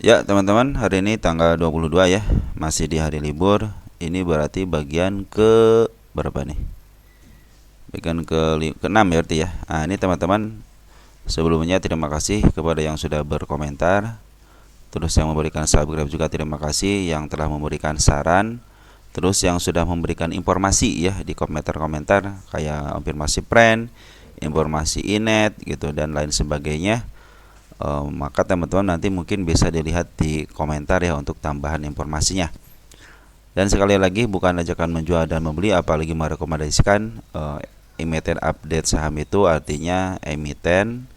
Ya teman-teman, hari ini tanggal 22 ya, masih di hari libur. Ini berarti bagian ke berapa nih? Bagian ke-6 ya berarti ya. Nah ini teman-teman, sebelumnya terima kasih kepada yang sudah berkomentar. Terus yang memberikan subscribe juga terima kasih. Yang telah memberikan saran. Terus yang sudah memberikan informasi ya di komentar-komentar, kayak informasi pren, informasi inet gitu dan lain sebagainya. Maka teman-teman nanti mungkin bisa dilihat di komentar ya untuk tambahan informasinya. Dan sekali lagi, bukan ajakan menjual dan membeli, apalagi merekomendasikan. Emiten update saham itu artinya emiten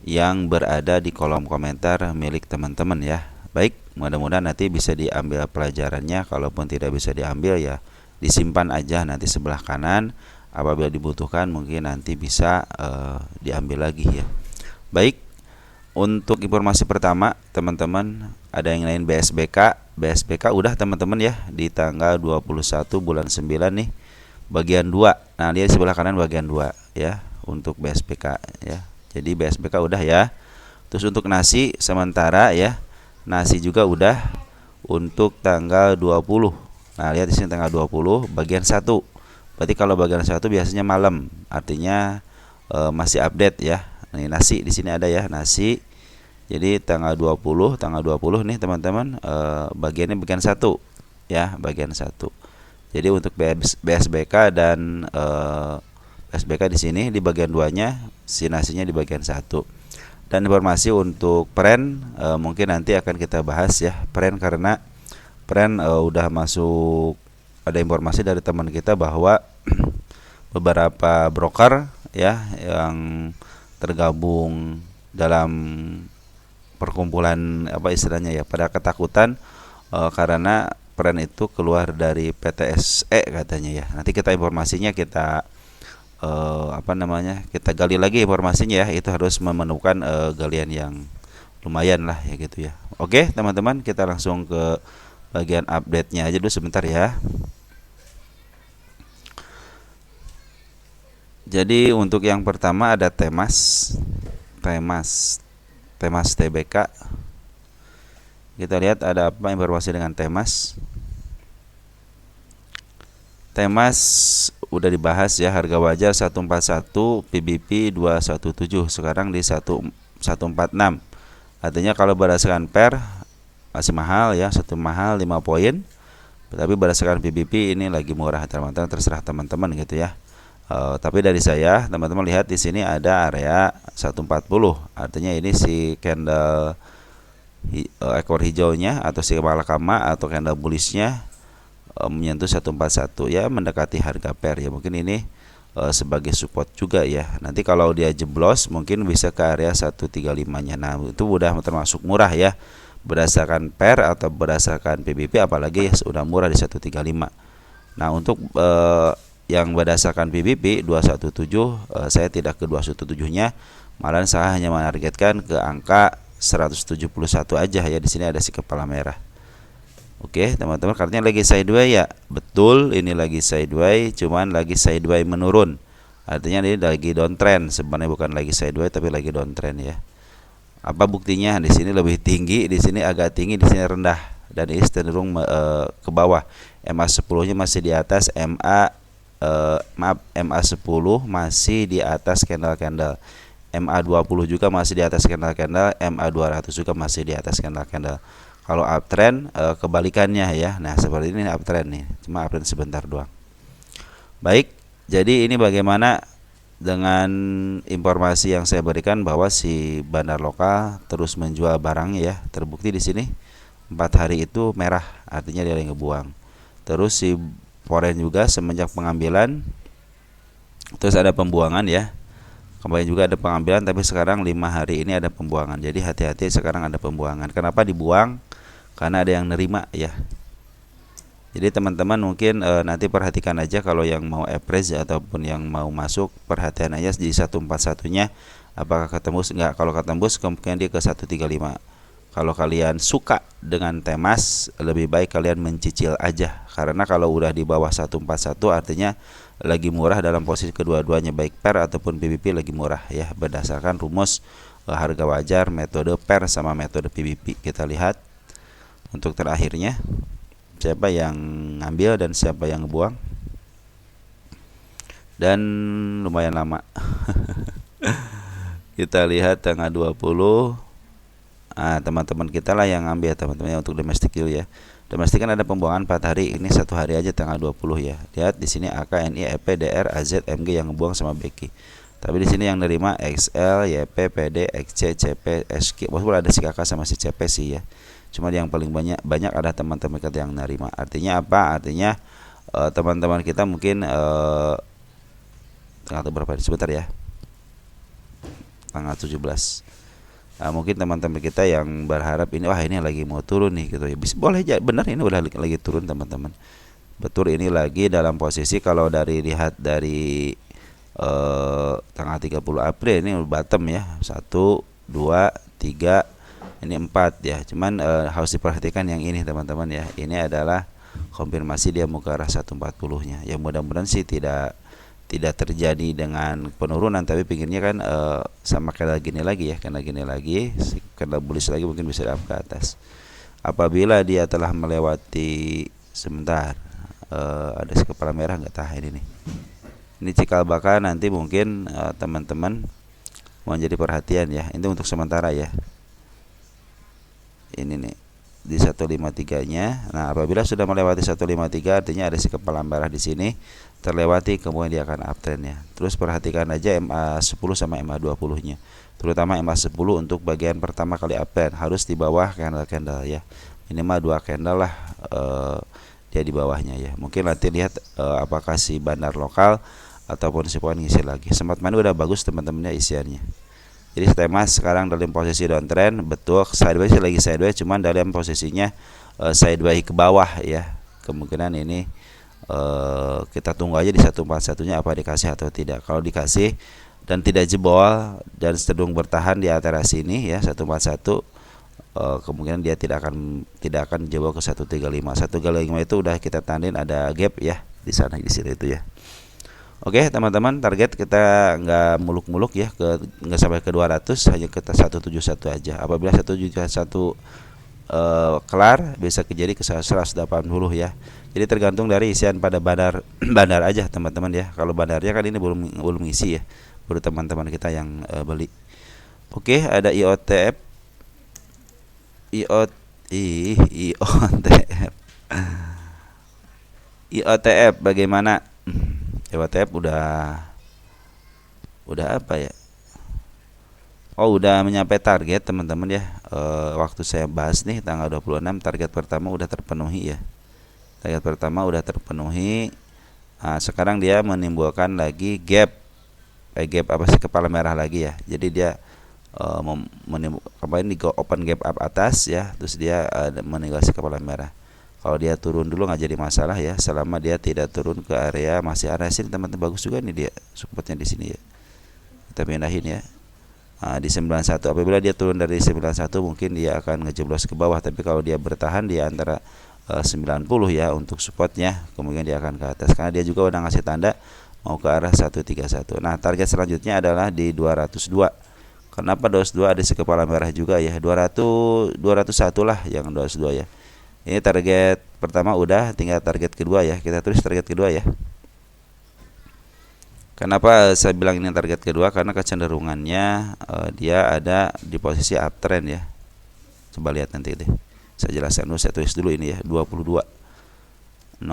yang berada di kolom komentar milik teman-teman ya. Baik, mudah-mudahan nanti bisa diambil pelajarannya. Kalaupun tidak bisa diambil ya disimpan aja nanti sebelah kanan. Apabila dibutuhkan mungkin nanti bisa diambil lagi ya. Baik, untuk informasi pertama teman-teman, ada yang lain BSBK. BSBK udah teman-teman ya, di tanggal 21 bulan 9 nih, bagian 2. Nah, dia di sebelah kanan bagian 2 ya untuk BSBK ya. Jadi BSBK udah ya. Terus untuk nasi sementara ya. Nasi juga udah untuk tanggal 20. Nah, lihat di sini tanggal 20 bagian 1. Berarti kalau bagian 1 biasanya malam, artinya masih update ya. Nih nasi di sini ada ya, nasi. Jadi tanggal 20 nih teman-teman, bagiannya bagian 1 ya, bagian 1. Jadi untuk BSBK dan BSBK di sini di bagian 2-nya, si nasinya di bagian 1. Dan informasi untuk pren mungkin nanti akan kita bahas ya, pren, karena pren udah masuk, ada informasi dari teman kita bahwa beberapa broker ya yang tergabung dalam perkumpulan apa istilahnya ya, pada ketakutan karena pren itu keluar dari PTSE katanya ya. Nanti kita informasinya kita kita gali lagi informasinya ya. Itu harus memerlukan galian yang lumayan lah ya gitu ya. Oke teman-teman, kita langsung ke bagian update-nya aja dulu sebentar ya. Jadi untuk yang pertama ada Temas TBK. Kita lihat ada apa informasi dengan Temas. Temas udah dibahas ya, harga wajar 141, PBP 217, sekarang di 146. Artinya kalau berdasarkan per masih mahal ya, satu mahal 5 poin. Tapi berdasarkan PBP ini lagi murah teman-teman, terserah teman-teman gitu ya. Tapi dari saya, teman-teman lihat di sini ada area 140. Artinya ini si candle ekor hijaunya atau si malakama atau candle bullishnya menyentuh 141 ya, mendekati harga pair ya. Mungkin ini sebagai support juga ya. Nanti kalau dia jeblos mungkin bisa ke area 135-nya. Nah, itu udah termasuk murah ya. Berdasarkan pair atau berdasarkan PBP, apalagi ya sudah murah di 135. Nah, untuk yang berdasarkan PBP 217, saya tidak ke 217-nya, malah saya hanya menargetkan ke angka 171 aja ya. Di sini ada si kepala merah. Oke teman-teman, karena lagi sideways ya. Betul, ini lagi sideways, cuman lagi sideways menurun. Artinya ini lagi downtrend, sebenarnya bukan lagi sideways tapi lagi downtrend ya. Apa buktinya? Di sini lebih tinggi, di sini agak tinggi, di sini rendah, dan ini cenderung ke bawah. MA10-nya masih di atas, MA10 masih di atas candle-candle. MA20 juga masih di atas candle-candle, MA200 juga masih di atas candle-candle. Kalau uptrend kebalikannya ya. Nah, seperti ini uptrend nih, cuma uptrend sebentar doang. Baik, jadi ini bagaimana dengan informasi yang saya berikan bahwa si bandar lokal terus menjual barangnya ya. Terbukti di sini 4 hari itu merah, artinya dia lagi ngebuang. Terus si foreign juga semenjak pengambilan terus ada pembuangan ya. Kemarin juga ada pengambilan, tapi sekarang 5 hari ini ada pembuangan. Jadi hati-hati, sekarang ada pembuangan. Kenapa dibuang? Karena ada yang nerima ya. Jadi teman-teman mungkin nanti perhatikan aja, kalau yang mau appraise ataupun yang mau masuk, perhatian aja di 141-nya apakah ketembus enggak. Kalau ketembus kemungkinan dia ke 135. Kalau kalian suka dengan Temas, lebih baik kalian mencicil aja, karena kalau udah di bawah 141 artinya lagi murah dalam posisi kedua-duanya, baik PER ataupun PBP lagi murah ya, berdasarkan rumus harga wajar, metode PER sama metode PBP. Kita lihat untuk terakhirnya siapa yang ngambil dan siapa yang ngebuang, dan lumayan lama. Kita lihat tanggal 20. Teman-teman kita lah yang ngambil teman-teman untuk domestic yield ya. Domestik kan ada pembuangan 4 hari, ini 1 hari aja tanggal 20 ya. Lihat di sini AK, NI, EP, DR, AZ, MG yang ngebuang sama BK. Tapi di sini yang nerima XL, YP, PD, XC, CP, SQ. Walaupun ada si KK sama si CP sih ya. Cuma yang paling banyak ada teman-teman kita yang nerima. Artinya apa? Artinya teman-teman kita mungkin tanggal berapa? Sebentar ya. Tanggal 17. Mungkin teman-teman kita yang berharap ini wah ini lagi mau turun nih gitu ya. Boleh aja, benar ini udah lagi turun teman-teman. Betul, ini lagi dalam posisi kalau lihat dari tanggal 30 April ini bottom ya. 1 2 3 ini 4 ya. Cuman harus diperhatikan yang ini teman-teman ya. Ini adalah konfirmasi dia mau ke arah 140-nya. Ya mudah-mudahan sih tidak terjadi dengan penurunan, tapi pinggirnya kan sama kayak gini lagi ya, karena gini lagi, karena bullish lagi mungkin bisa up ke atas. Apabila dia telah melewati sebentar, ada si kepala merah nggak tahan ini nih. Ini cikal bakal nanti mungkin teman-teman mau jadi perhatian ya. Ini untuk sementara ya. Ini nih di 153-nya. Nah, apabila sudah melewati 153 artinya ada si kepala merah di sini terlewati, kemudian dia akan uptrend ya. Terus perhatikan aja MA10 sama MA20-nya. Terutama MA10 untuk bagian pertama kali uptrend harus di bawah candle-candle ya. Minimal 2 candle lah dia di bawahnya ya. Mungkin nanti lihat apakah si bandar lokal ataupun si poin ngisi lagi. Smart money udah bagus teman-temannya isiannya. Jadi Stemas sekarang dalam posisi downtrend, betul sideways lagi sideways, cuman dalam posisinya sideways ke bawah ya. Kemungkinan ini kita tunggu aja di 141-nya apa dikasih atau tidak. Kalau dikasih dan tidak jebol dan cenderung bertahan di antara sini ya 141, kemungkinan dia tidak akan jebol ke 135. 135 itu udah kita tandin ada gap ya di sana di sini itu ya. Oke teman-teman, target kita nggak muluk-muluk ya, nggak sampai ke 200, hanya ke 171 aja. Apabila 171 kelar bisa kejadi ke 180 ya. Jadi tergantung dari isian pada bandar aja teman-teman ya. Kalau bandarnya kan ini belum ngisi ya, baru teman-teman kita yang beli. Oke, ada IOTF IOTF bagaimana? IOTF udah apa ya? Udah menyampai target teman-teman ya. Waktu saya bahas nih tanggal 26 target pertama udah terpenuhi ya. Target pertama udah terpenuhi. Sekarang dia menimbulkan lagi gap apa sih, kepala merah lagi ya. Jadi dia kemarin di open gap up atas ya, terus dia meninggalkan kepala merah. Kalau dia turun dulu nggak jadi masalah ya, selama dia tidak turun ke area masih area sini teman-teman. Bagus juga nih dia supportnya di sini ya. Kita pindahin ya. Di 91, apabila dia turun dari 91 mungkin dia akan ngejeblos ke bawah, tapi kalau dia bertahan di antara 90 ya untuk supportnya, kemudian dia akan ke atas karena dia juga udah ngasih tanda mau ke arah 131. Nah, target selanjutnya adalah di 202. Kenapa 202? Ada si kepala merah juga ya. 201 lah yang 202 ya. Ini target pertama udah, tinggal target kedua ya. Kita tulis target kedua ya. Kenapa saya bilang ini target kedua? Karena kecenderungannya dia ada di posisi uptrend ya. Coba lihat nanti deh. Saya jelaskan dulu, saya tulis dulu ini ya. 22.09.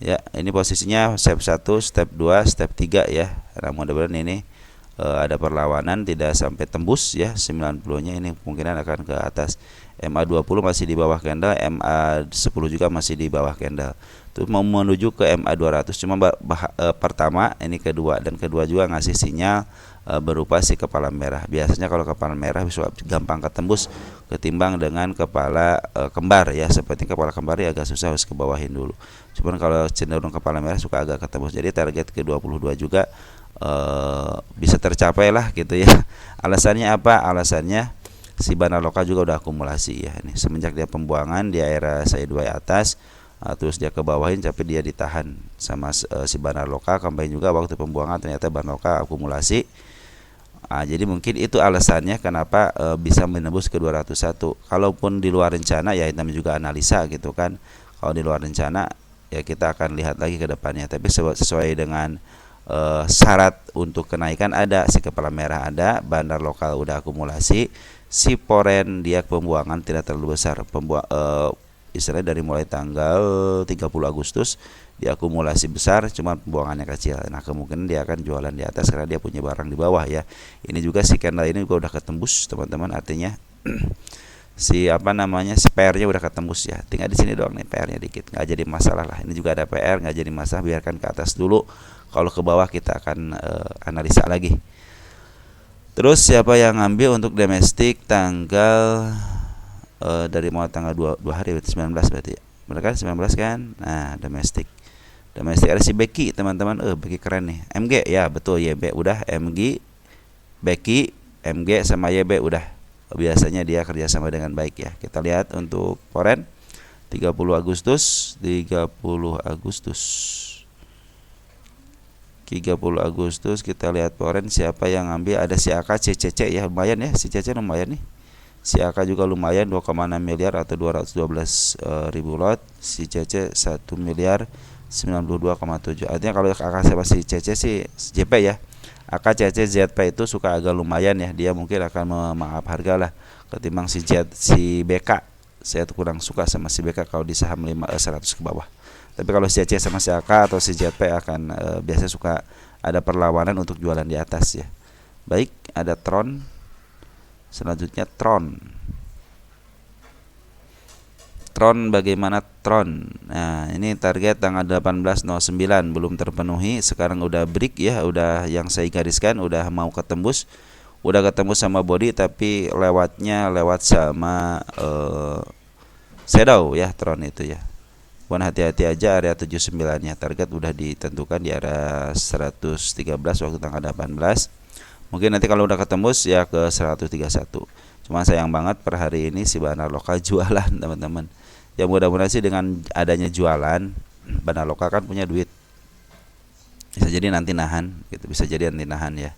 Ya, ini posisinya step 1, step 2, step 3 ya. Nah, mudah-mudahan ini ada perlawanan tidak sampai tembus ya 90-nya, ini kemungkinan akan ke atas. MA20 masih di bawah candle, MA10 juga masih di bawah candle. Itu mau menuju ke MA200. Cuma pertama ini kedua, dan kedua juga ngasih sinyal berupa si kepala merah. Biasanya kalau kepala merah bisa gampang ketembus ketimbang dengan kepala kembar ya. Seperti kepala kembar ya agak susah, harus ke bawahin dulu. Cuman kalau cenderung kepala merah suka agak ketembus. Jadi target ke 22 juga bisa tercapai lah gitu ya. Alasannya apa? Alasannya si bandar lokal juga udah akumulasi ya. Ini semenjak dia pembuangan di area sideways atas, terus dia ke bawahin tapi dia ditahan sama si bandar lokal. Kemarin juga waktu pembuangan ternyata bandar lokal akumulasi. Jadi mungkin itu alasannya kenapa bisa menembus ke 201. Kalaupun di luar rencana ya namanya juga analisa gitu kan. Kalau di luar rencana ya kita akan lihat lagi ke depannya. Tapi sesuai dengan syarat untuk kenaikan ada, si kepala merah ada, bandar lokal udah akumulasi, si poren dia pembuangan tidak terlalu besar. Istilahnya dari mulai tanggal 30 Agustus diakumulasi besar, cuma pembuangannya kecil. Nah kemungkinan dia akan jualan di atas karena dia punya barang di bawah ya. Ini juga si candle ini juga udah ketembus teman-teman, artinya si PR-nya udah ketembus ya. Tinggal di sini doang nih PR-nya dikit, nggak jadi masalah lah. Ini juga ada PR, nggak jadi masalah, biarkan ke atas dulu. Kalau ke bawah kita akan analisa lagi. Terus siapa yang ngambil untuk domestik tanggal dari mulai tanggal 2 hari berarti 19 berarti ya. Benar kan 19 kan? Nah, domestik ada si Becky teman-teman. Becky keren nih. MG ya betul, YB udah, MG, Becky, MG sama YB udah. Biasanya dia kerjasama dengan baik ya. Kita lihat untuk poren 30 Agustus kita lihat poren siapa yang ngambil. Ada si AK CCC ya, lumayan ya, si CC lumayan nih. Si AK juga lumayan 2,6 miliar atau 212 ribu lot. Si CC 1 miliar 92,7. Artinya kalau AK sama si CC sih JP ya. AK CC ZP itu suka agak lumayan ya. Dia mungkin akan memaaf harga lah ketimbang si BK. Saya tuh kurang suka sama si BK kalau di saham 100 ke bawah. Tapi kalau si CC sama si AK atau si ZP akan biasanya suka ada perlawanan untuk jualan di atas ya. Baik, ada Tron. Selanjutnya Tron bagaimana Tron? Nah, ini target tanggal 18.09 belum terpenuhi. Sekarang udah break ya, udah yang saya gariskan udah mau ketembus. Udah ketemu sama body tapi lewat sama shadow ya Tron itu ya. Bukan hati-hati aja area 79 nya. Target udah ditentukan di area 113 waktu tanggal 18. Mungkin nanti kalau udah ketembus ya ke 131. Cuma sayang banget per hari ini si bandar lokal jualan teman-teman. Ya mudah-mudahan sih dengan adanya jualan, bandar lokal kan punya duit. Bisa jadi nanti nahan gitu, ya.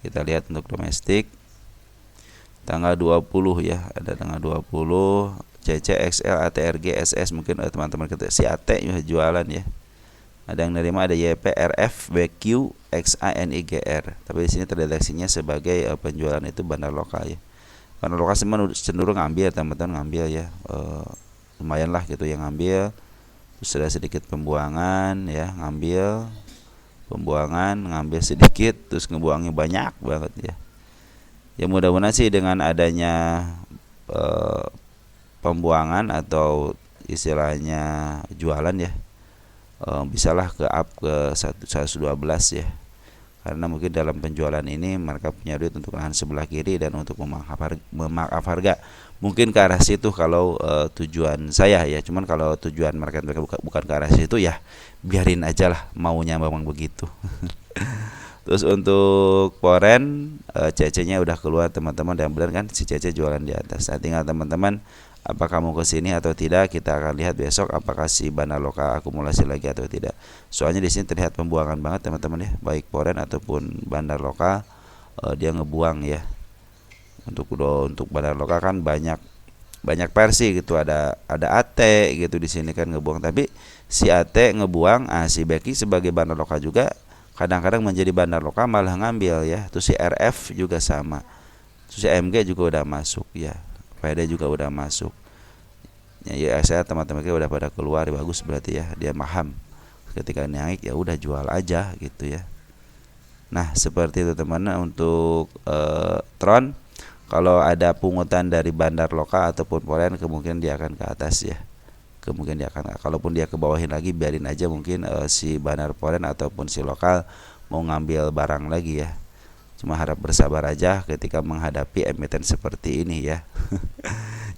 Kita lihat untuk domestik tanggal 20 ya, ada tanggal 20 CC, XL, ATRG, SS mungkin teman-teman kita si AT ya jualan ya. Ada yang nerima, ada YP, RF, BQ, XANIGR. Tapi di sini terdeteksinya sebagai penjualan itu bandar lokal ya. Bandar lokal cenderung ngambil teman-teman, ngambil ya. Lumayan lah gitu yang ngambil. Terus ada sedikit pembuangan ya, ngambil sedikit, terus ngebuangnya banyak banget ya. Ya mudah-mudahan sih dengan adanya pembuangan atau istilahnya jualan ya, bisalah ke up ke 112 ya. Karena mungkin dalam penjualan ini mereka punya duit untuk nahan sebelah kiri dan untuk memaaf harga. Mungkin ke arah situ kalau tujuan saya ya. Cuman kalau tujuan mereka bukan ke arah situ ya biarin aja lah, maunya memang begitu. Terus untuk poren CC-nya udah keluar teman-teman, dan benar kan si CC jualan di atas. Nah, tinggal teman-teman apakah mau ke sini atau tidak, kita akan lihat besok apakah si bandar lokal akumulasi lagi atau tidak. Soalnya di sini terlihat pembuangan banget teman-teman ya, baik poren ataupun bandar lokal dia ngebuang ya. Untuk bandar lokal kan banyak versi gitu, ada AT gitu di sini kan ngebuang, tapi si AT ngebuang, si Becky sebagai bandar lokal juga kadang-kadang menjadi bandar lokal malah ngambil ya. Terus si RF juga sama. Terus si MG juga udah masuk ya. PD juga udah masuk. Ya saya teman-teman kita udah pada keluar, bagus berarti ya. Dia paham ketika naik ya udah jual aja gitu ya. Nah, seperti itu teman-teman untuk Tron. Kalau ada pungutan dari bandar lokal ataupun poren, kemungkinan dia akan ke atas ya. Kalaupun dia ke bawahin lagi, biarin aja, mungkin si bandar poren ataupun si lokal mau ngambil barang lagi ya. Cuma harap bersabar aja ketika menghadapi emiten seperti ini ya.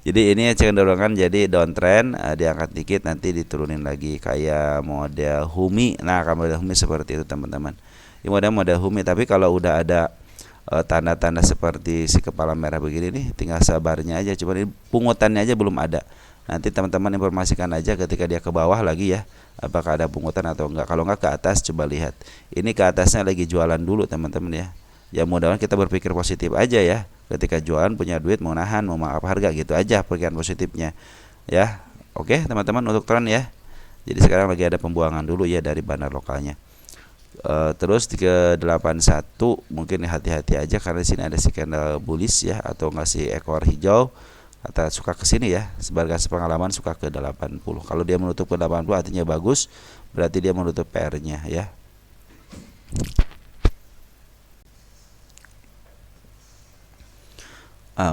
Jadi ini cenderungan jadi downtrend, diangkat dikit nanti diturunin lagi kayak model Humi. Nah, kalau model Humi seperti itu teman-teman. Ini model Humi, tapi kalau udah ada tanda-tanda seperti si kepala merah begini nih, tinggal sabarnya aja. Cuma ini pungutannya aja belum ada. Nanti teman-teman informasikan aja ketika dia ke bawah lagi ya, apakah ada pungutan atau enggak. Kalau enggak ke atas coba lihat. Ini ke atasnya lagi jualan dulu teman-teman ya. Ya mudah-mudahan kita berpikir positif aja ya. Ketika jualan punya duit mau nahan, mau maaf harga gitu aja pikiran positifnya. Ya. Oke, teman-teman untuk tren ya. Jadi sekarang lagi ada pembuangan dulu ya dari bandar lokalnya. Terus ke 81 mungkin hati-hati aja karena di sini ada si candle bullish ya atau nggak si ekor hijau atau suka ke sini ya. Sebagai pengalaman suka ke 80. Kalau dia menutup ke 80 artinya bagus, berarti dia menutup PR-nya ya.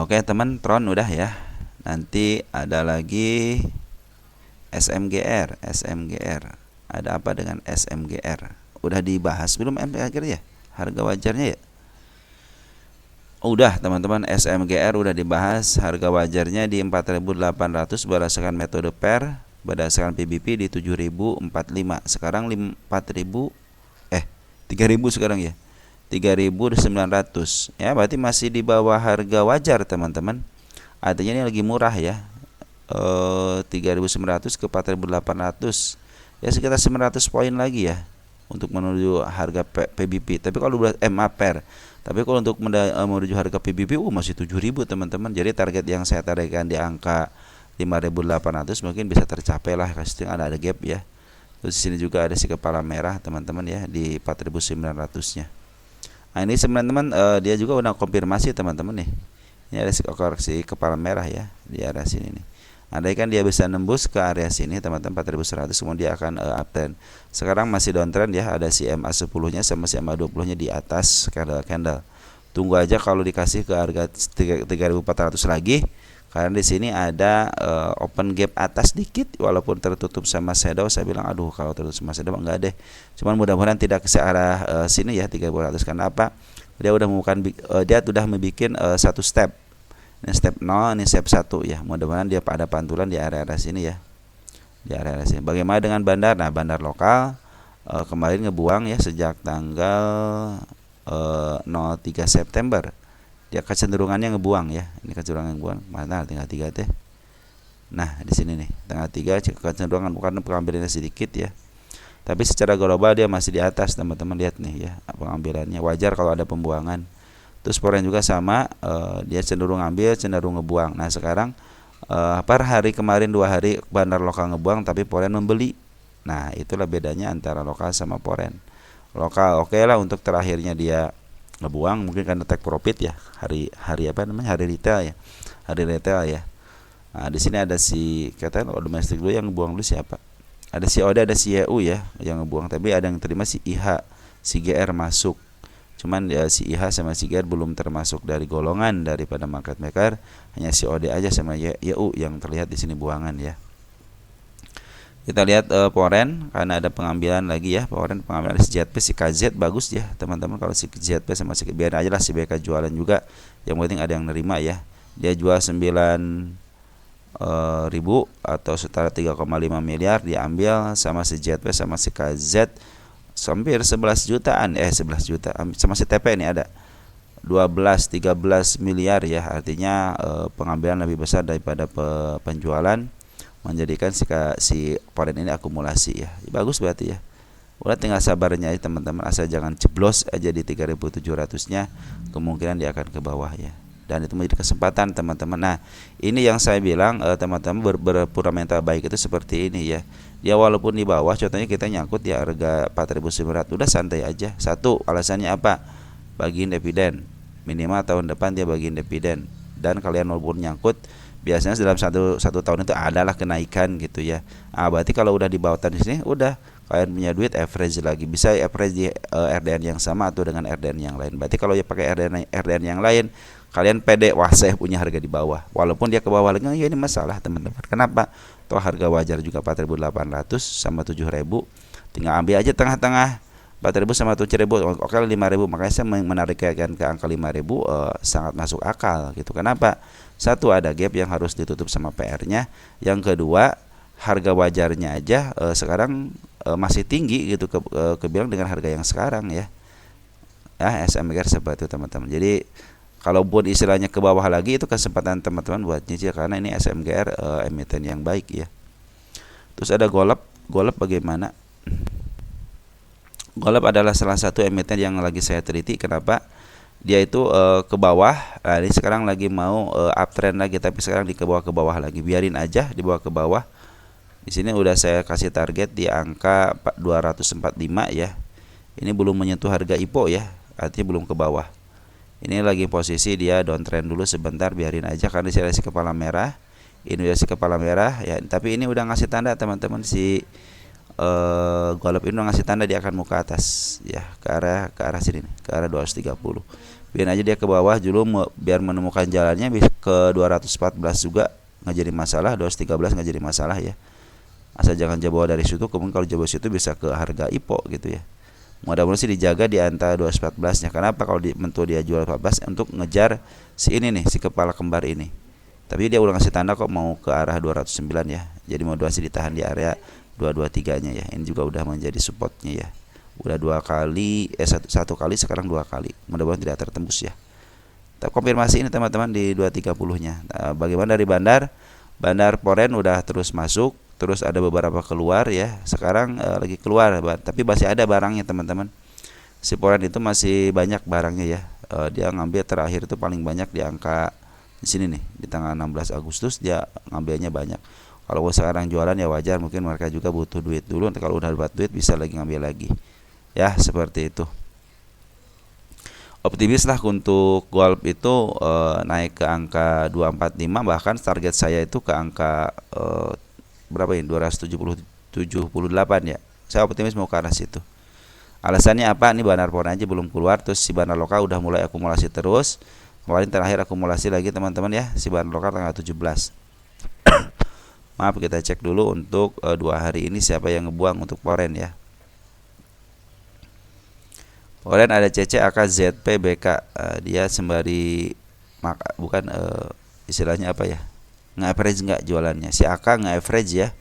Oke teman, Tron udah ya. Nanti ada lagi SMGR. Ada apa dengan SMGR? Udah dibahas belum MGR ya? Harga wajarnya ya? Udah teman-teman, SMGR udah dibahas. Harga wajarnya di 4.800 berdasarkan metode PER, berdasarkan PBP di 7.045. Sekarang 4.000 3.000 sekarang ya. 3.900 ya, berarti masih di bawah harga wajar teman-teman. Artinya ini lagi murah ya. 3.900 ke 4.800 ya, sekitar 900 poin lagi ya untuk menuju harga PBP. Tapi kalau udah MAPER, tapi kalau untuk menuju harga PBP masih 7.000 teman-teman. Jadi target yang saya targetkan di angka 5.800 mungkin bisa tercapai lah, kasih ada gap ya. Terus di sini juga ada si kepala merah teman-teman ya di 4.900-nya. Nah ini teman-teman dia juga udah konfirmasi teman-teman nih. Ini ada koreksi kepala merah ya di area sini nih. Andai kan dia bisa nembus ke area sini teman-teman 4.100, kemudian dia akan uptrend. Sekarang masih downtrend ya, ada si MA10-nya sama si MA20-nya di atas candle. Tunggu aja kalau dikasih ke harga 3.400 lagi. Karena di sini ada open gap atas dikit walaupun tertutup sama shadow. Saya bilang aduh kalau tertutup sama shadow enggak deh. Cuman mudah-mudahan tidak ke arah sini ya 3.400. Karena apa? Dia udah membuat satu step. Ini step 0, ini step 1 ya. Mudah-mudahan dia pada pantulan di area-area sini ya. Di area-area sini. Bagaimana dengan bandar? Nah, bandar lokal kemarin ngebuang ya sejak tanggal 03 September. Dia kecenderungannya ngebuang ya. Ini kecenderungan ngebuang. Mana tinggal 3 teh. Nah, di sini nih, tanggal 3 kecenderungan bukan pengambilannya sedikit ya. Tapi secara global dia masih di atas, teman-teman lihat nih ya, pengambilannya wajar kalau ada pembuangan. Terus foreign juga sama, dia cenderung ambil, cenderung ngebuang. Nah, sekarang per hari kemarin 2 hari bandar lokal ngebuang tapi foreign membeli. Nah, itulah bedanya antara lokal sama foreign. Lokal oke lah untuk terakhirnya dia ngebuang mungkin karena take profit ya, hari retail ya. Nah, di sini ada si katanya domestik dulu yang ngebuang dulu siapa? Ada si Oda, ada si EU ya yang ngebuang, tapi ada yang terima si IH, si GR masuk. Cuman ya si IH sama si GR belum termasuk dari golongan daripada market maker, hanya si OD aja sama EU yang terlihat di sini buangan ya. Kita lihat foreign karena ada pengambilan lagi ya, foreign pengambilan si ZP, si KZ bagus ya teman-teman. Kalau si ZP sama si biar aja lah si BK jualan juga, yang penting ada yang nerima ya. Dia jual 9.000 atau setara 3,5 miliar diambil sama si ZP sama si KZ hampir 11 jutaan 11 juta sama si TP ini ada 12-13 miliar ya. Artinya pengambilan lebih besar daripada penjualan, menjadikan si foreign ini akumulasi ya. Bagus berarti ya. Udah tinggal sabarnya aja teman-teman, asal jangan jeblos aja di 3.700-nya, kemungkinan dia akan ke bawah ya. Dan itu menjadi kesempatan teman-teman. Nah, ini yang saya bilang teman-teman berpura mental baik itu seperti ini ya. Dia walaupun di bawah, contohnya kita nyangkut di harga 4.900, udah santai aja. Satu, alasannya apa? Bagiin dividen. Minimal tahun depan dia bagiin dividen. Dan kalian walaupun nyangkut, biasanya dalam satu tahun itu adalah kenaikan gitu ya. Berarti kalau udah di bawah di sini, udah kalian punya duit average lagi, bisa average di RDN yang sama atau dengan RDN yang lain. Berarti kalau ya pakai RDN yang lain, kalian pede, wah saya punya harga di bawah. Walaupun dia ke bawah lagi, ya ini masalah teman-teman. Kenapa? Toh harga wajar juga 4.800 sama 7.000. Tinggal ambil aja tengah-tengah. 4.000 sama 7.000, oke 5.000. Makanya saya menarikkan ke angka 5.000 sangat masuk akal gitu. Kenapa? Satu, ada gap yang harus ditutup sama PR-nya. Yang kedua, harga wajarnya aja sekarang masih tinggi gitu kebilang dengan harga yang sekarang ya. SMGR seperti itu teman-teman. Jadi kalaupun istilahnya ke bawah lagi, itu kesempatan teman-teman buat nyicil karena ini SMGR emiten yang baik ya. Terus ada Golub bagaimana? Golub adalah salah satu emiten yang lagi saya teliti. Kenapa? dia itu ke bawah. Nah, ini sekarang lagi mau uptrend lagi, tapi sekarang di ke bawah lagi. Biarin aja dibawa ke bawah. Di sini udah saya kasih target di angka 245 ya. Ini belum menyentuh harga IPO ya, artinya belum ke bawah. Ini lagi posisi dia downtrend dulu sebentar, biarin aja karena si kepala merah. Ini udah si kepala merah ya, tapi ini udah ngasih tanda teman-teman, si Golub ini udah ngasih tanda dia akan mau ke atas ya, ke arah sini nih, ke arah 230. Biarin aja dia ke bawah dulu biar menemukan jalannya ke 214 juga nggak jadi masalah, 213 nggak jadi masalah ya. Asal jangan jauh dari situ, kemudian kalau jauh situ bisa ke harga IPO gitu ya. Mudah-mudahan sih dijaga di antara 214 nya. Kenapa? Kalau mentua dia jual 14 untuk ngejar si ini nih, si kepala kembar ini. Tapi dia udah ngasih tanda kok mau ke arah 209 ya. Jadi mudah-mudahan sih ditahan di area 223 nya ya. Ini juga udah menjadi supportnya ya. Udah dua kali, satu kali, sekarang dua kali. Mudah-mudahan tidak tertembus ya. Kita konfirmasi ini teman-teman di 230 nya. Nah, bagaimana dari bandar? Bandar Poren udah terus masuk, terus ada beberapa keluar ya. Sekarang lagi keluar, tapi masih ada barangnya teman-teman. Si Poren itu masih banyak barangnya ya. Dia ngambil terakhir itu paling banyak di angka di sini nih, di tanggal 16 Agustus dia ngambilnya banyak. Kalau sekarang jualan ya wajar, mungkin mereka juga butuh duit dulu. Nanti kalau udah dapat duit bisa lagi ngambil lagi. Ya, seperti itu. Optimis lah untuk Golub itu naik ke angka 245, bahkan target saya itu ke angka berapa ini, 278 ya. Saya optimis mau ke arah situ. Alasannya apa? Ini bandar Poren aja belum keluar, terus si bandar lokal udah mulai akumulasi terus. Kemarin terakhir akumulasi lagi teman-teman ya, si bandar lokal tanggal 17. Maaf, kita cek dulu untuk 2 hari ini siapa yang ngebuang untuk Poren ya. Poren ada CC, AK, ZP, BK. Dia sembari bukan istilahnya apa ya, nge-average nggak jualannya. Si AK nge-average ya,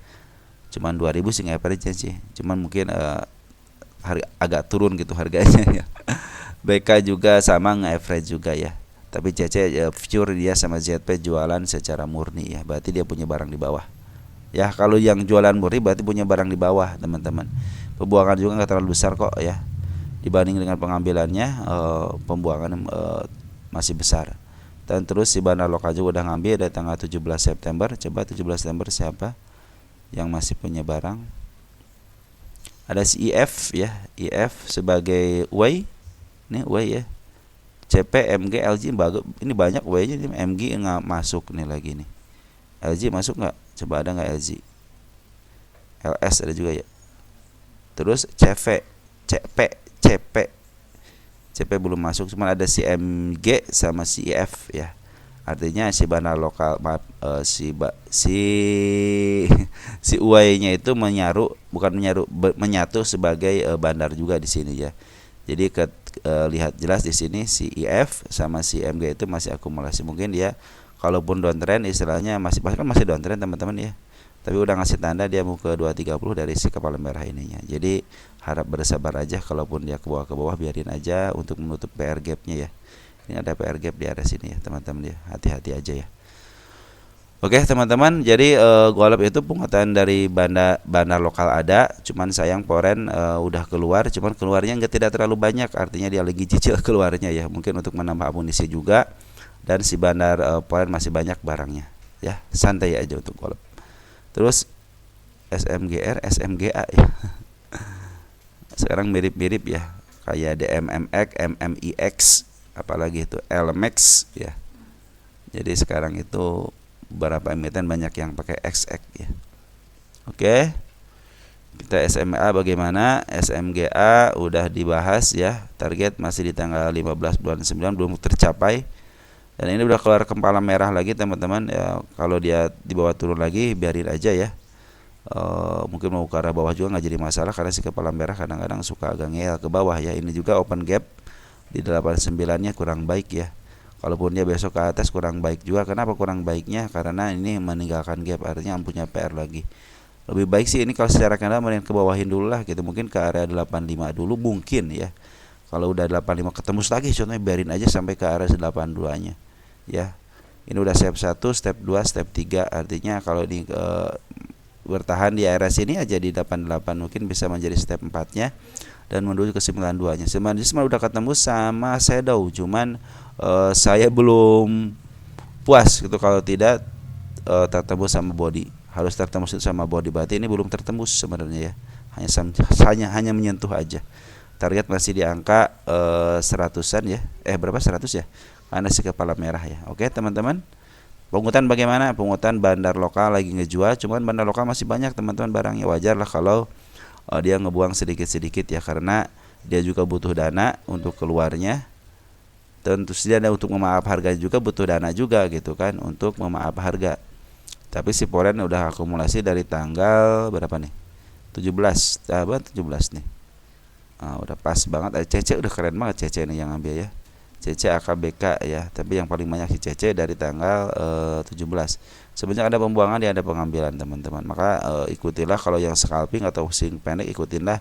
cuman 2000 sih nge-average sih, cuman mungkin agak turun gitu harganya ya. BK juga sama nge-average juga ya, tapi CC future dia sama ZP jualan secara murni ya, berarti dia punya barang di bawah ya. Kalau yang jualan murni berarti punya barang di bawah teman-teman. Pembuangan juga nggak terlalu besar kok ya, dibanding dengan pengambilannya. Pembuangan masih besar. Dan terus si bandar lokal juga udah ngambil dari tanggal 17 September. Coba 17 September siapa yang masih punya barang? Ada si IF ya, IF sebagai way. Nih way ya. CP, MG, LG bagus. Ini banyak way-nya, MG nggak masuk nih lagi nih. LG masuk nggak? Coba ada nggak LG? LS ada juga ya. Terus CV, CP belum masuk, cuma ada si MG sama si IF ya. Artinya si bandar lokal si UAE-nya itu menyatu sebagai bandar juga di sini ya. Jadi lihat jelas di sini si IF sama si MG itu masih akumulasi. Mungkin dia kalaupun downtrend istilahnya masih downtrend teman-teman ya. Tapi udah ngasih tanda dia mau ke 230 dari si kepala merah ininya. Jadi harap bersabar aja, kalaupun dia ke bawah biarin aja untuk menutup PR gap-nya ya. Ini ada PR gap di area sini ya teman-teman ya. Hati-hati aja ya. Oke teman-teman, jadi Golub itu penguatan dari bandar lokal ada, cuman sayang Poren udah keluar, cuman keluarnya tidak terlalu banyak, artinya dia lagi cicil keluarnya ya, mungkin untuk menambah amunisi juga. Dan si bandar Poren masih banyak barangnya ya, santai aja untuk Golub. Terus SMGR, SMGA ya. Sekarang mirip-mirip ya, kayak DMMX, MMIX, apalagi itu LMX ya. Jadi sekarang itu beberapa emiten banyak yang pakai XX ya. Oke. Kita SMA bagaimana? SMGA udah dibahas ya. Target masih di tanggal 15 bulan 9 belum tercapai. Dan ini udah keluar kepala merah lagi teman-teman ya. Kalau dia di bawah turun lagi biarin aja ya. Mungkin mau ke arah bawah juga nggak jadi masalah, karena si kepala merah kadang-kadang suka agak ngeyel ke bawah ya. Ini juga open gap di 89-nya kurang baik ya. Kalaupun dia besok ke atas kurang baik juga. Kenapa kurang baiknya? Karena ini meninggalkan gap, artinya punya PR lagi. Lebih baik sih ini kalau secara kandang mending ke bawahin dulu lah gitu. Mungkin ke area 85 dulu mungkin ya. Kalau udah 85 ketemu lagi contohnya biarin aja sampai ke area 82-nya ya. Ini udah step 1, step 2, step 3. Artinya kalau di bertahan di area sini aja di 88, mungkin bisa menjadi step 4-nya dan menuju ke 92-nya. 99 udah ketemu sama shadow, cuman saya belum puas gitu kalau tidak tertembus sama body. Harus tertembus sama body, berarti ini belum tertembus sebenarnya ya. Hanya menyentuh aja. Target masih di angka 100-an ya. Berapa 100 ya? Karena si kepala merah ya. Oke, teman-teman. Pungutan bagaimana? Pungutan bandar lokal lagi ngejual, cuman bandar lokal masih banyak teman-teman barangnya. Wajar lah kalau dia ngebuang sedikit-sedikit ya, karena dia juga butuh dana untuk keluarnya. Tentu saja ada untuk memaaf harga juga butuh dana juga gitu kan untuk memaaf harga. Tapi si Poren udah akumulasi dari tanggal berapa nih? 17, 17 nih. Udah pas banget. CC udah keren banget CC ini yang ambil ya. CC AKBK ya, tapi yang paling banyak si CC dari tanggal 17. Sebenarnya ada pembuangan dia ada pengambilan teman-teman. Maka ikutilah kalau yang scalping atau swing pendek, ikutinlah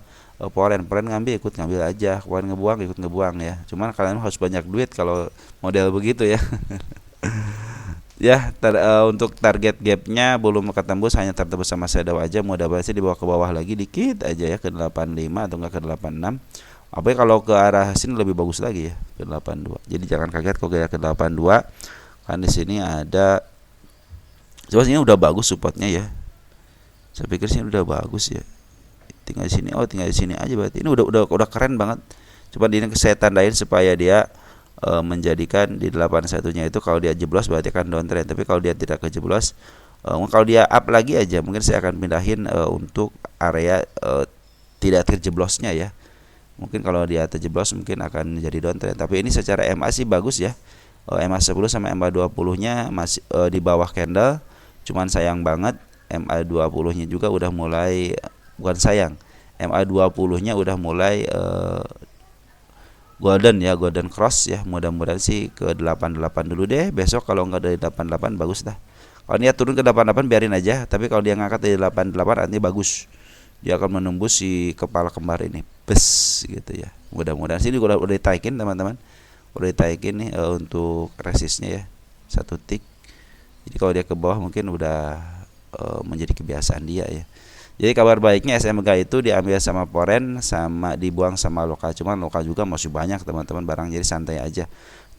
Poren ngambil, ikut ngambil aja. Poren ngebuang, ikut ngebuang ya. Cuman kalian harus banyak duit kalau model begitu ya. Ya, untuk target gapnya belum ketembus, hanya tertembus sama shadow aja. Mudah-mudahan sih dibawa ke bawah lagi dikit aja ya, ke 85 atau enggak ke 86. Apalagi kalau ke arah sini lebih bagus lagi ya, ke 82. Jadi jangan kaget kalau ke 82. Kan di sini ada, coba sini udah bagus supportnya ya. Saya pikir sini udah bagus ya. Tinggal di sini, tinggal di sini aja berarti. Ini udah keren banget. Coba ini saya tandain supaya dia menjadikan di 81-nya itu kalau dia jeblos berarti akan downtrend. Tapi kalau dia tidak kejeblos, kalau dia up lagi aja mungkin saya akan pindahin untuk area tidak terjeblosnya ya. Mungkin kalau dia terjeblos mungkin akan menjadi downtrend. Tapi ini secara MA sih bagus ya. MA 10 sama MA 20-nya masih di bawah candle. Cuman sayang banget MA 20-nya juga udah mulai, bukan sayang, MA 20-nya udah mulai golden ya, golden cross ya. Mudah-mudahan sih ke 88 dulu deh. Besok kalau nggak dari 88 bagus dah. Kalau dia turun ke 88 biarin aja. Tapi kalau dia ngangkat dari 88 artinya bagus. Dia akan menembus si kepala kembar ini. Bes gitu ya. Mudah-mudahan sih udah ditaikin teman-teman. Udah ditaikin nih untuk resistnya ya. 1 tick. Jadi kalau dia ke bawah mungkin udah menjadi kebiasaan dia ya. Jadi kabar baiknya SMG itu diambil sama Poren sama dibuang sama lokal. Cuman lokal juga masih banyak teman-teman barang, jadi santai aja.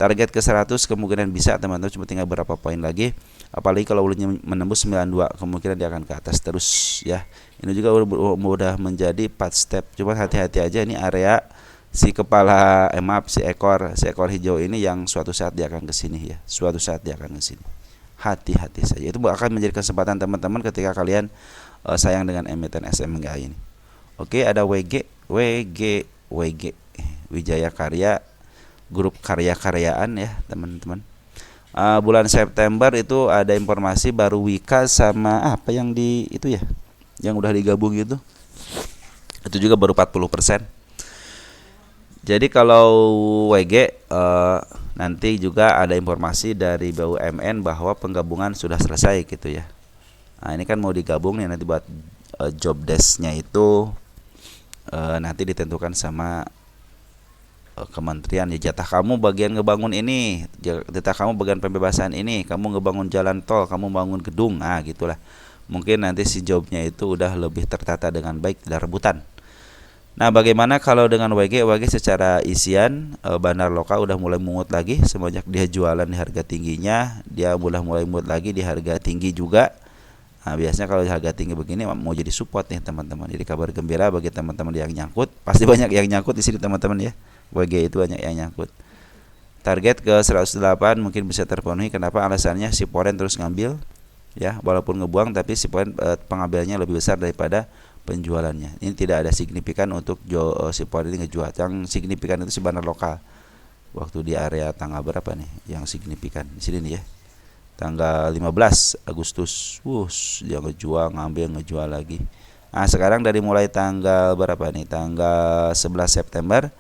Target ke 100 kemungkinan bisa teman-teman, cuma tinggal berapa poin lagi. Apalagi kalau ulunnya menembus 92 kemungkinan dia akan ke atas terus ya. Ini juga udah menjadi 4 step. Cuma hati-hati aja, ini area si kepala si ekor hijau ini yang suatu saat dia akan ke sini ya. Suatu saat dia akan ke sini. Hati-hati saja. Itu akan menjadi kesempatan teman-teman ketika kalian sayang dengan emiten SMGA ini. Oke, ada WG Wijaya Karya, grup karya-karyaan ya teman-teman. Bulan September itu ada informasi baru Wika sama apa yang di itu ya, yang udah digabung gitu. Itu juga baru 40%. Jadi kalau WG nanti juga ada informasi dari BUMN bahwa penggabungan sudah selesai gitu ya. Nah ini kan mau digabung nih nanti buat job desk-nya itu nanti ditentukan sama kementerian ya. Jatah kamu bagian ngebangun ini, jatah kamu bagian pembebasan ini, kamu ngebangun jalan tol, kamu bangun gedung, gitulah. Mungkin nanti si jobnya itu udah lebih tertata dengan baik, tidak rebutan. Nah bagaimana kalau dengan WG secara isian bandar lokal udah mulai mungut lagi semenjak dia jualan di harga tingginya, dia udah mulai mungut lagi di harga tinggi juga. Nah, biasanya kalau harga tinggi begini mau jadi support nih teman-teman. Jadi kabar gembira bagi teman-teman yang nyangkut. Pasti banyak yang nyangkut di sini teman-teman ya. WG itu banyak yang nyangkut. Target ke 108 mungkin bisa terpenuhi. Kenapa? Alasannya si Poren terus ngambil ya, walaupun ngebuang tapi si Poren pengambilannya lebih besar daripada penjualannya. Ini tidak ada signifikan untuk si Poren ini ngejual. Yang signifikan itu si bandar lokal. Waktu di area tanggal berapa nih yang signifikan? Di sini nih ya. Tanggal 15 Agustus, dia ngejual lagi. Nah sekarang dari mulai tanggal berapa nih? Tanggal 11 September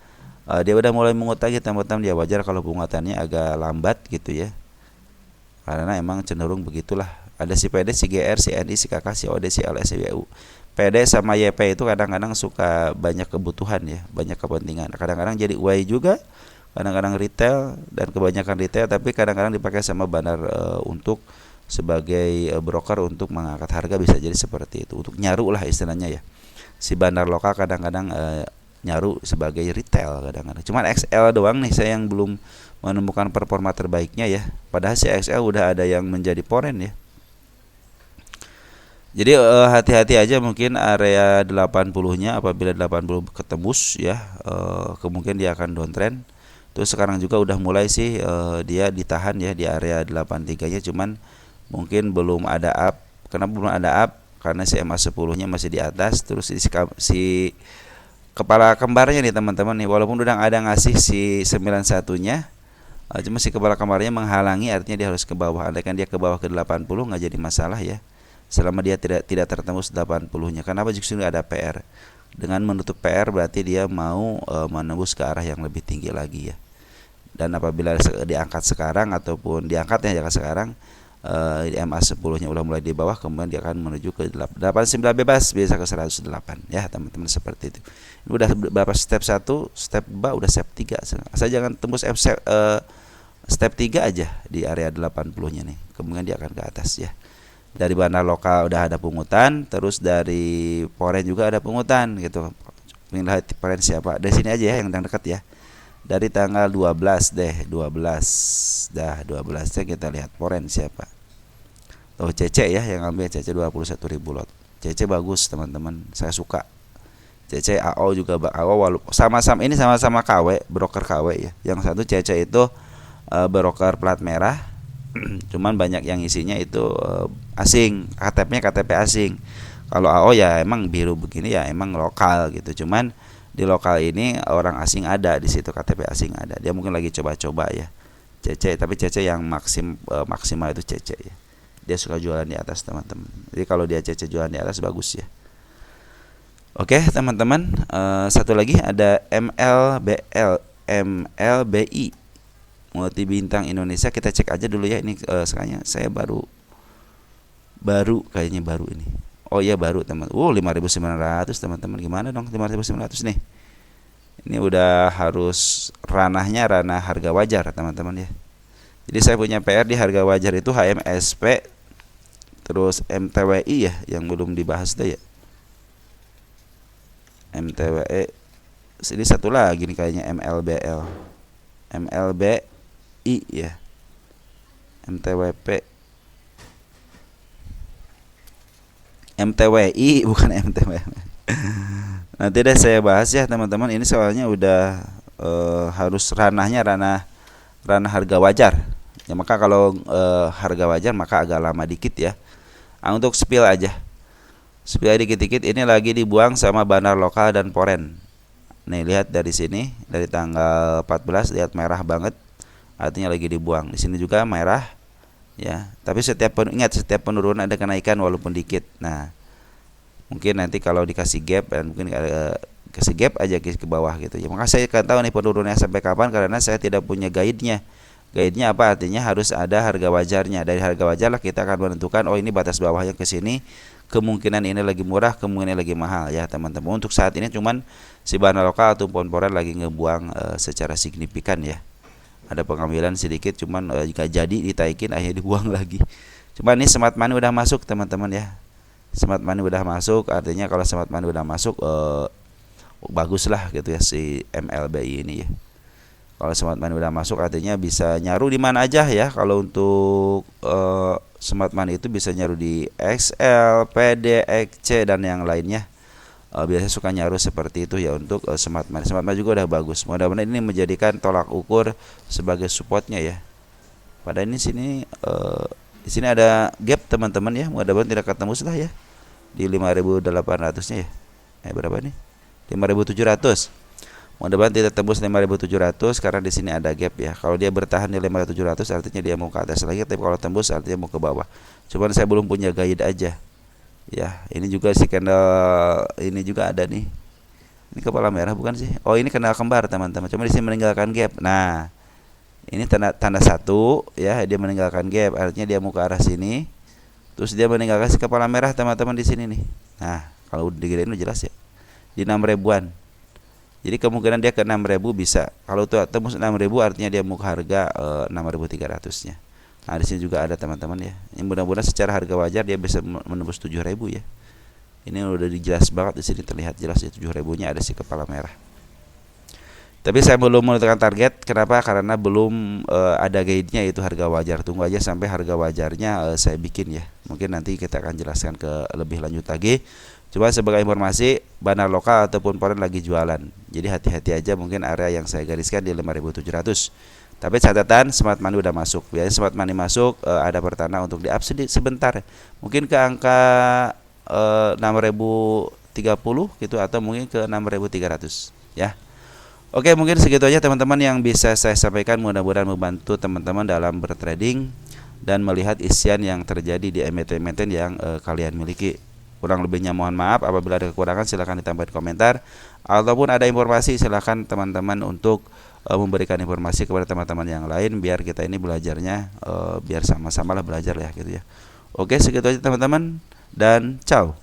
dia udah mulai mengut lagi teman-teman. Dia wajar kalau penguatannya agak lambat gitu ya. Karena emang cenderung begitulah. Ada si PD, si GR, si NI, si KK, si OD, si LS, si WU. PD sama YP itu kadang-kadang suka banyak kebutuhan ya, banyak kepentingan. Kadang-kadang jadi Y juga. Kadang-kadang retail dan kebanyakan retail, tapi kadang-kadang dipakai sama bandar untuk sebagai broker untuk mengangkat harga, bisa jadi seperti itu. Untuk nyaru lah istilahnya ya. Si bandar lokal kadang-kadang nyaru sebagai retail kadang-kadang. Cuman XL doang nih saya yang belum menemukan performa terbaiknya ya. Padahal si XL udah ada yang menjadi foreign ya. Jadi hati-hati aja mungkin area 80-nya, apabila 80 ketembus ya, kemungkinan dia akan downtrend. Terus sekarang juga udah mulai sih dia ditahan ya di area 83-nya, cuman mungkin belum ada up. Kenapa belum ada up? Karena si MA 10-nya masih di atas. Terus si kepala kembarnya nih teman-teman nih, walaupun udah ada ngasih si 91-nya, cuma si kepala kembarnya menghalangi, artinya dia harus ke bawah. Andaikan dia ke bawah ke 80 nggak jadi masalah ya, selama dia tidak tertembus 80-nya. Kenapa? Justru ada PR. Dengan menutup PR berarti dia mau menembus ke arah yang lebih tinggi lagi ya. Dan apabila diangkat sekarang ataupun diangkatnya jangan sekarang, di MA 10-nya udah mulai di bawah, kemudian dia akan menuju ke 89 bebas, bisa ke 108 ya teman-teman, seperti itu. Ini udah berapa step 1, step 2, udah step 3. Asal jangan tembus step 3 aja di area 80-nya nih, kemudian dia akan ke atas ya. Dari bandar lokal udah ada pungutan, terus dari foreign juga ada pungutan gitu. Lihat foreign siapa? Dari sini aja ya yang dekat ya. Dari tanggal 12 deh, 12 kita lihat foreign siapa. Oh, CC ya yang ambil, CC 21.000 lot. CC bagus teman-teman, saya suka. CC AO juga AO, sama-sama ini sama-sama KW, broker KW ya. Yang satu CC itu broker plat merah. Cuman banyak yang isinya itu asing, KTP-nya KTP asing. Kalau AO ya emang biru begini ya emang lokal gitu. Cuman di lokal ini orang asing ada di situ, KTP asing ada. Dia mungkin lagi coba-coba ya. CC, tapi CC yang maksimal itu CC ya. Dia suka jualan di atas teman-teman. Jadi kalau dia CC jualan di atas bagus ya. Oke teman-teman, satu lagi ada MLBI Multi Bintang Indonesia. Kita cek aja dulu ya, ini sekarang saya baru kayaknya baru ini. Oh iya baru teman. 5.900 teman-teman, gimana dong 5.900 nih. Ini udah harus ranah harga wajar teman-teman ya. Jadi saya punya PR di harga wajar itu HMSP, terus MTWI ya yang belum dibahas deh ya. MTWI, ini satu lagi nih kayaknya MLBI ya, MTWI bukan MTWI. Nanti deh saya bahas ya teman-teman. Ini soalnya udah harus ranah harga wajar ya, maka kalau harga wajar maka agak lama dikit ya. Untuk spill dikit-dikit, ini lagi dibuang sama bandar lokal dan foreign. Nih lihat dari sini, dari tanggal 14 lihat merah banget, artinya lagi dibuang. Di sini juga merah ya, tapi setiap penurunan ada kenaikan walaupun dikit. Nah mungkin nanti kalau dikasih gap, dan mungkin kasih gap aja ke bawah gitu ya. Maka saya akan tahu nih penurunannya sampai kapan, karena saya tidak punya guide-nya. Guide-nya apa? Artinya harus ada harga wajarnya. Dari harga wajar lah kita akan menentukan, oh ini batas bawahnya ke sini, kemungkinan ini lagi murah, kemungkinan lagi mahal ya teman-teman. Untuk saat ini cuman si bandar lokal ataupun foreign lagi ngebuang secara signifikan ya. Ada pengambilan sedikit, cuman jika jadi ditaikin akhirnya dibuang lagi. Cuman ini smart money udah masuk teman-teman ya. Smart money udah masuk, artinya kalau smart money udah masuk bagus lah gitu ya si MLBI ini ya. Kalau smart money udah masuk artinya bisa nyaru di mana aja ya. Kalau untuk smart money itu bisa nyaru di XL, PD, XC dan yang lainnya. Biasanya suka nyaru seperti itu ya untuk smart money. Smart money juga udah bagus. Mudah-mudahan ini menjadikan tolak ukur sebagai supportnya ya. Pada ini di sini ada gap teman-teman ya. Mudah-mudahan tidak ketemu lah ya di 5.800-nya ya. Berapa nih? 5.700. Mudah-mudahan tidak tembus 5.700 karena di sini ada gap ya. Kalau dia bertahan di 5.700 artinya dia mau ke atas lagi, tapi kalau tembus artinya mau ke bawah. Cuman saya belum punya guide aja. Ya, ini juga si candle ini juga ada nih. Ini kepala merah bukan sih? Oh, ini candle kembar teman-teman. Cuma di sini meninggalkan gap. Nah, ini tanda 1 ya, dia meninggalkan gap, artinya dia mau ke arah sini. Terus dia meninggalkan si kepala merah teman-teman di sini nih. Nah, kalau digerain udah jelas ya. Di 6.000-an. Jadi kemungkinan dia ke 6.000 bisa. Kalau tuh tembus 6.000 artinya dia mau ke harga 6.300-nya. Nah, di sini juga ada teman-teman ya. Ini mudah-mudahan secara harga wajar dia bisa menembus 7.000 ya. Ini udah dijelas banget di sini, terlihat jelas ya 7.000-nya ada si kepala merah. Tapi saya belum menentukan target. Kenapa? Karena belum ada guide-nya yaitu harga wajar. Tunggu aja sampai harga wajarnya saya bikin ya. Mungkin nanti kita akan jelaskan ke lebih lanjut lagi. Cuma sebagai informasi, Banar lokal ataupun foreign lagi jualan. Jadi hati-hati aja, mungkin area yang saya gariskan di 5.700. Tapi catatan smart money udah masuk. Biasanya smart money masuk ada pertanda untuk di up sebentar. Mungkin ke angka 6.030 gitu atau mungkin ke 6.300 ya. Oke, mungkin segitu aja teman-teman yang bisa saya sampaikan. Mudah-mudahan membantu teman-teman dalam bertrading dan melihat isian yang terjadi di emiten-emiten yang kalian miliki. Kurang lebihnya mohon maaf. Apabila ada kekurangan silahkan ditambahkan komentar, ataupun ada informasi silahkan teman-teman untuk memberikan informasi kepada teman-teman yang lain, biar kita ini belajarnya biar sama-sama lah belajar ya gitu ya. Oke, segitu aja teman-teman dan ciao.